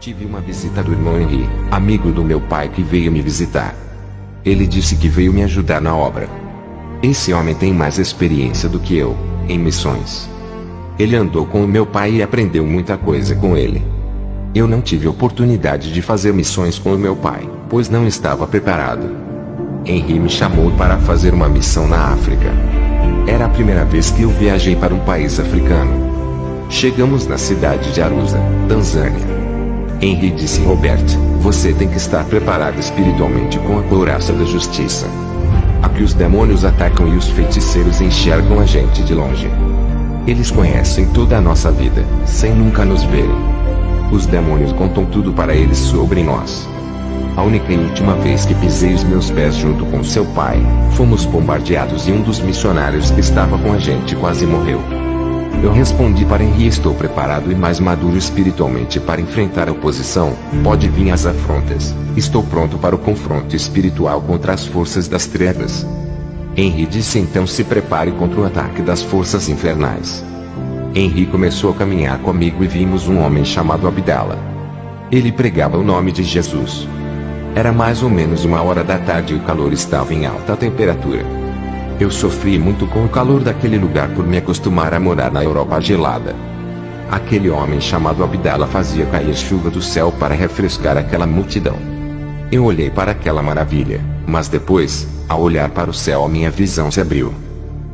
Tive uma visita do irmão Henry, amigo do meu pai, que veio me visitar. Ele disse que veio me ajudar na obra. Esse homem tem mais experiência do que eu em missões. Ele andou com o meu pai e aprendeu muita coisa com ele. Eu não tive oportunidade de fazer missões com o meu pai, pois não estava preparado. Henry me chamou para fazer uma missão na África. Era a primeira vez que eu viajei para um país africano. Chegamos na cidade de Arusha, Tanzânia. Henry disse: Robert, você tem que estar preparado espiritualmente com a couraça da justiça. Aqui os demônios atacam e os feiticeiros enxergam a gente de longe. Eles conhecem toda a nossa vida, sem nunca nos verem. Os demônios contam tudo para eles sobre nós. A única e última vez que pisei os meus pés junto com seu pai, fomos bombardeados e um dos missionários que estava com a gente quase morreu. Eu respondi para Henry: estou preparado e mais maduro espiritualmente para enfrentar a oposição. Pode vir as afrontas. Estou pronto para o confronto espiritual contra as forças das trevas. Henry disse: então se prepare contra o ataque das forças infernais. Henry começou a caminhar comigo e vimos um homem chamado Abdala. Ele pregava o nome de Jesus. Era mais ou menos 1h da tarde e o calor estava em alta temperatura. Eu sofri muito com o calor daquele lugar por me acostumar a morar na Europa gelada. Aquele homem chamado Abdala fazia cair chuva do céu para refrescar aquela multidão. Eu olhei para aquela maravilha, mas depois, ao olhar para o céu, a minha visão se abriu.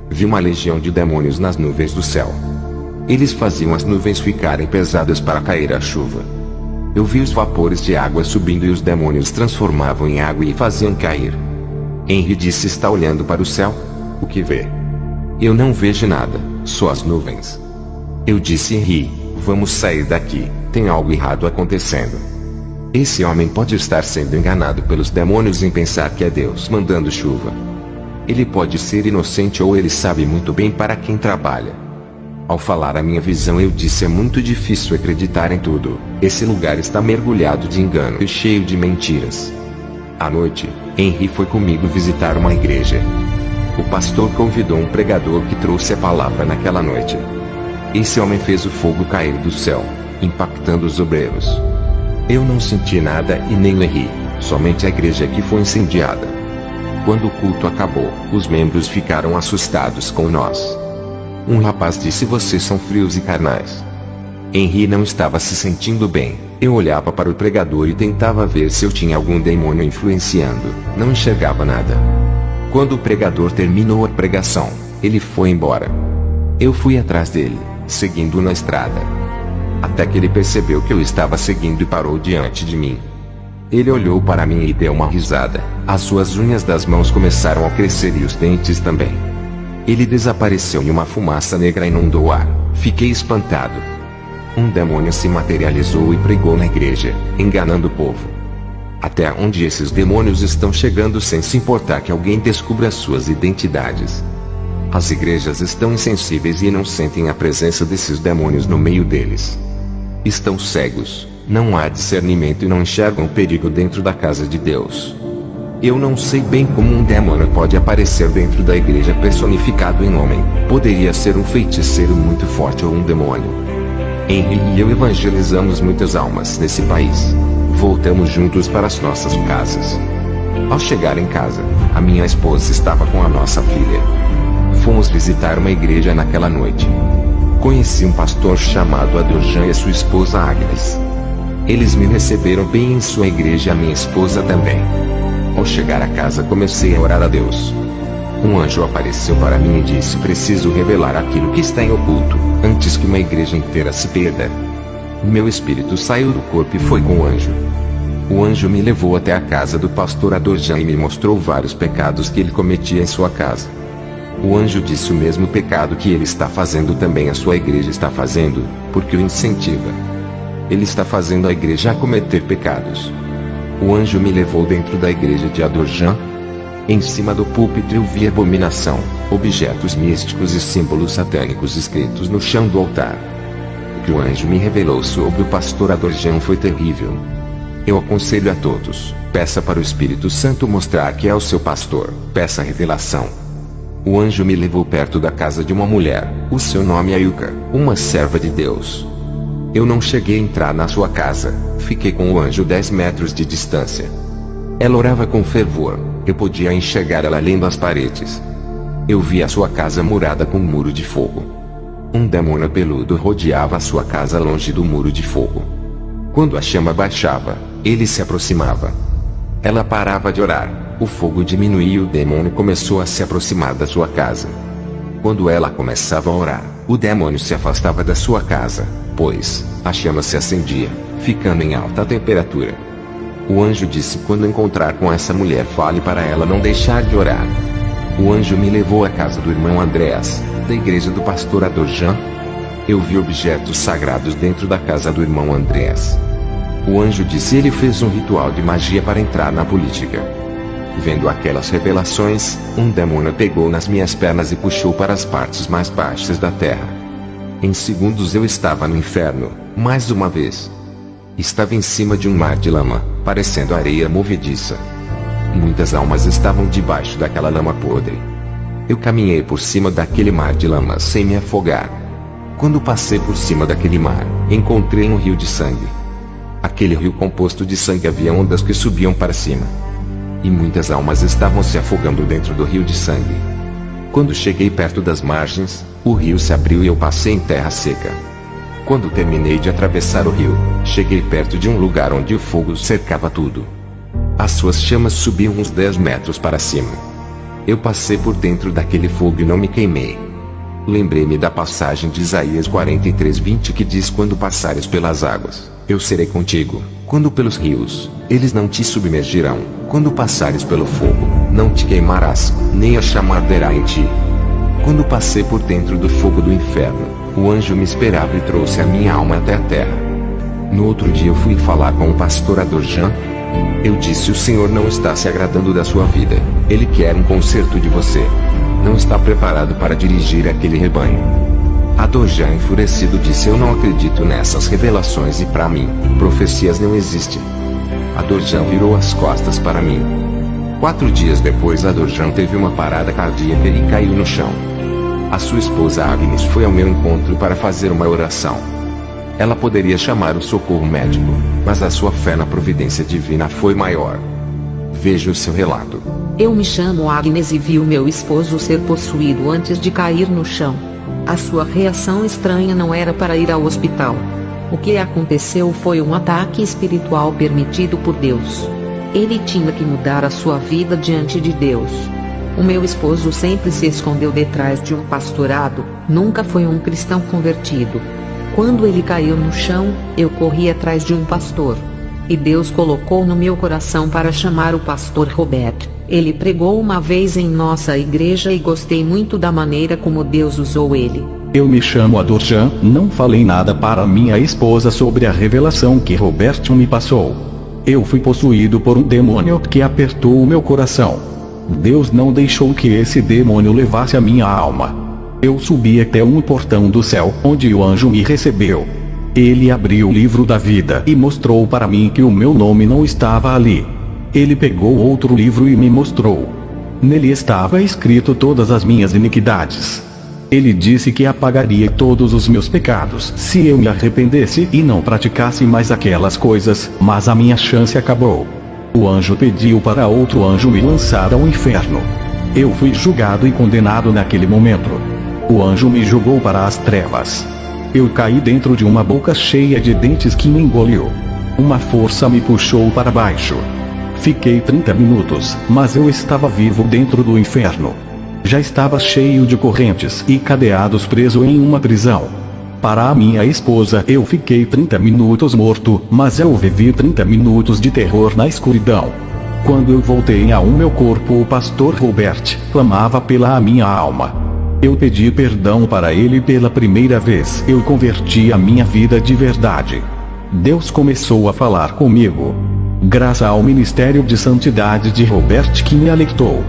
Vi uma legião de demônios nas nuvens do céu. Eles faziam as nuvens ficarem pesadas para cair a chuva. Eu vi os vapores de água subindo e os demônios transformavam em água e faziam cair. Henry disse: está olhando para o céu? O que vê? Eu não vejo nada, só as nuvens. Eu disse: Henry, vamos sair daqui, tem algo errado acontecendo. Esse homem pode estar sendo enganado pelos demônios em pensar que é Deus mandando chuva. Ele pode ser inocente ou ele sabe muito bem para quem trabalha. Ao falar a minha visão, eu disse: é muito difícil acreditar em tudo. Esse lugar está mergulhado de engano e cheio de mentiras. À noite, Henry foi comigo visitar uma igreja. O pastor convidou um pregador que trouxe a palavra naquela noite. Esse homem fez o fogo cair do céu, impactando os obreiros. Eu não senti nada e nem o Henry, somente a igreja que foi incendiada. Quando o culto acabou, os membros ficaram assustados com nós. Um rapaz disse: vocês são frios e carnais. Henry não estava se sentindo bem. Eu olhava para o pregador e tentava ver se eu tinha algum demônio influenciando. Não enxergava nada. Quando o pregador terminou a pregação, ele foi embora. Eu fui atrás dele, seguindo na estrada. Até que ele percebeu que eu estava seguindo e parou diante de mim. Ele olhou para mim e deu uma risada. As suas unhas das mãos começaram a crescer e os dentes também. Ele desapareceu e uma fumaça negra inundou o ar. Fiquei espantado. Um demônio se materializou e pregou na igreja, enganando o povo. Até onde esses demônios estão chegando sem se importar que alguém descubra suas identidades. As igrejas estão insensíveis e não sentem a presença desses demônios no meio deles. Estão cegos, não há discernimento e não enxergam o perigo dentro da casa de Deus. Eu não sei bem como um demônio pode aparecer dentro da igreja personificado em homem. Poderia ser um feiticeiro muito forte ou um demônio. Henry e eu evangelizamos muitas almas nesse país. Voltamos juntos para as nossas casas. Ao chegar em casa, a minha esposa estava com a nossa filha. Fomos visitar uma igreja naquela noite. Conheci um pastor chamado Adorjan e sua esposa Agnes. Eles me receberam bem em sua igreja e a minha esposa também. Ao chegar a casa, comecei a orar a Deus. Um anjo apareceu para mim e disse: preciso revelar aquilo que está em oculto, antes que uma igreja inteira se perda. Meu espírito saiu do corpo e foi com o anjo. O anjo me levou até a casa do pastor Adorjan e me mostrou vários pecados que ele cometia em sua casa. O anjo disse: o mesmo pecado que ele está fazendo também a sua igreja está fazendo, porque o incentiva. Ele está fazendo a igreja a cometer pecados. O anjo me levou dentro da igreja de Adorjan. Em cima do púlpito eu vi abominação, objetos místicos e símbolos satânicos escritos no chão do altar. O que o anjo me revelou sobre o pastor Adorjan foi terrível. Eu aconselho a todos, peça para o Espírito Santo mostrar que é o seu pastor, peça revelação. O anjo me levou perto da casa de uma mulher, o seu nome é Yuka, uma serva de Deus. Eu não cheguei a entrar na sua casa, fiquei com o anjo 10 metros de distância. Ela orava com fervor, eu podia enxergar ela além das paredes. Eu vi a sua casa murada com um muro de fogo. Um demônio peludo rodeava a sua casa longe do muro de fogo. Quando a chama baixava, ele se aproximava. Ela parava de orar, o fogo diminuía e o demônio começou a se aproximar da sua casa. Quando ela começava a orar, o demônio se afastava da sua casa, pois a chama se acendia, ficando em alta temperatura. O anjo disse: quando encontrar com essa mulher, fale para ela não deixar de orar. O anjo me levou à casa do irmão Andréas, da igreja do pastor Adorjan. Eu vi objetos sagrados dentro da casa do irmão Andréas. O anjo disse: ele fez um ritual de magia para entrar na política. Vendo aquelas revelações, um demônio pegou nas minhas pernas e puxou para as partes mais baixas da terra. Em segundos eu estava no inferno, mais uma vez. Estava em cima de um mar de lama, parecendo areia movediça. Muitas almas estavam debaixo daquela lama podre. Eu caminhei por cima daquele mar de lama sem me afogar. Quando passei por cima daquele mar, encontrei um rio de sangue. Aquele rio composto de sangue havia ondas que subiam para cima. E muitas almas estavam se afogando dentro do rio de sangue. Quando cheguei perto das margens, o rio se abriu e eu passei em terra seca. Quando terminei de atravessar o rio, cheguei perto de um lugar onde o fogo cercava tudo. As suas chamas subiam uns 10 metros para cima. Eu passei por dentro daquele fogo e não me queimei. Lembrei-me da passagem de Isaías 43:20 que diz: quando passares pelas águas, eu serei contigo. Quando pelos rios, eles não te submergirão. Quando passares pelo fogo, não te queimarás, nem a chama arderá em ti. Quando passei por dentro do fogo do inferno, o anjo me esperava e trouxe a minha alma até a terra. No outro dia eu fui falar com o pastor Adorjan. Eu disse: o Senhor não está se agradando da sua vida, Ele quer um conserto de você. Não está preparado para dirigir aquele rebanho. Adorjan, enfurecido, disse: eu não acredito nessas revelações e para mim, profecias não existem. Adorjan virou as costas para mim. 4 dias depois, Adorjan teve uma parada cardíaca e caiu no chão. A sua esposa Agnes foi ao meu encontro para fazer uma oração. Ela poderia chamar o socorro médico, mas a sua fé na providência divina foi maior. Veja o seu relato. Eu me chamo Agnes e vi o meu esposo ser possuído antes de cair no chão. A sua reação estranha não era para ir ao hospital. O que aconteceu foi um ataque espiritual permitido por Deus. Ele tinha que mudar a sua vida diante de Deus. O meu esposo sempre se escondeu detrás de um pastorado, nunca foi um cristão convertido. Quando ele caiu no chão, eu corri atrás de um pastor. E Deus colocou no meu coração para chamar o pastor Roberto. Ele pregou uma vez em nossa igreja e gostei muito da maneira como Deus usou ele. Eu me chamo Adorjan, não falei nada para minha esposa sobre a revelação que Roberto me passou. Eu fui possuído por um demônio que apertou o meu coração. Deus não deixou que esse demônio levasse a minha alma. Eu subi até um portão do céu, onde o anjo me recebeu. Ele abriu o livro da vida e mostrou para mim que o meu nome não estava ali. Ele pegou outro livro e me mostrou. Nele estava escrito todas as minhas iniquidades. Ele disse que apagaria todos os meus pecados se eu me arrependesse e não praticasse mais aquelas coisas, mas a minha chance acabou. O anjo pediu para outro anjo me lançar ao inferno. Eu fui julgado e condenado naquele momento. O anjo me jogou para as trevas. Eu caí dentro de uma boca cheia de dentes que me engoliu. Uma força me puxou para baixo. Fiquei 30 minutos, mas eu estava vivo dentro do inferno. Já estava cheio de correntes e cadeados, preso em uma prisão. Para a minha esposa, eu fiquei 30 minutos morto, mas eu vivi 30 minutos de terror na escuridão. Quando eu voltei ao meu corpo, o pastor Robert clamava pela minha alma. Eu pedi perdão para ele pela primeira vez. Eu converti a minha vida de verdade. Deus começou a falar comigo. Graças ao ministério de santidade de Robert que me alertou.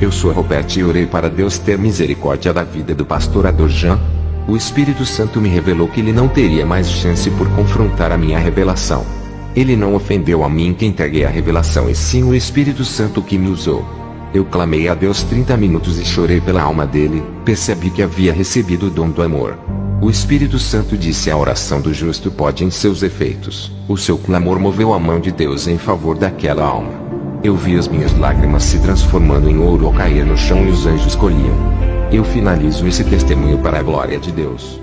Eu sou Robert e orei para Deus ter misericórdia da vida do pastor Adorjan. O Espírito Santo me revelou que ele não teria mais chance por confrontar a minha revelação. Ele não ofendeu a mim que entreguei a revelação, e sim o Espírito Santo que me usou. Eu clamei a Deus 30 minutos e chorei pela alma dele. Percebi que havia recebido o dom do amor. O Espírito Santo disse: a oração do justo pode em seus efeitos. O seu clamor moveu a mão de Deus em favor daquela alma. Eu vi as minhas lágrimas se transformando em ouro ao cair no chão e os anjos colhiam. Eu finalizo esse testemunho para a glória de Deus.